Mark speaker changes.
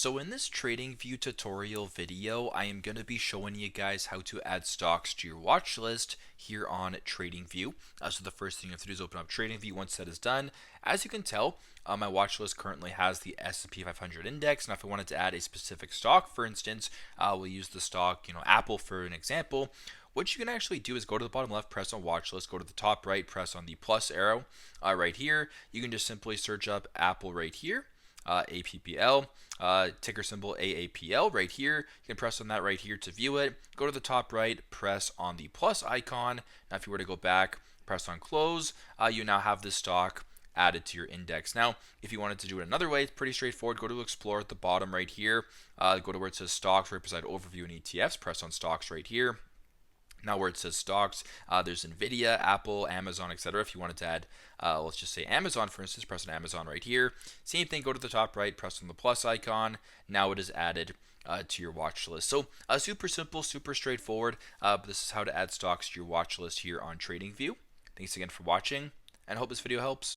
Speaker 1: So in this TradingView tutorial video, I am going to be showing you guys how to add stocks to your watch list here on TradingView. So the first thing you have to do is open up TradingView. Once that is done, as you can tell, my watch list currently has the S&P 500 index. Now if I wanted to add a specific stock, for instance, we'll use the stock, Apple for an example. What you can actually do is go to the bottom left, press on watch list, go to the top right, press on the plus arrow right here. You can just simply search up Apple right here. APPL, ticker symbol AAPL right here. You can press on that right here to view it. Go to the top right, press on the plus icon. Now if you were to go back, press on close, you now have this stock added to your index. Now, if you wanted to do it another way, it's pretty straightforward. Go to Explore at the bottom right here. Go to where it says Stocks, right beside Overview and ETFs. Press on Stocks right here. Now where it says stocks, there's Nvidia, Apple, Amazon, etc. If you wanted to add, let's just say Amazon, for instance, press on Amazon right here. Same thing, go to the top right, press on the plus icon. Now it is added to your watch list. So super simple, super straightforward. But this is how to add stocks to your watch list here on TradingView. Thanks again for watching, and I hope this video helps.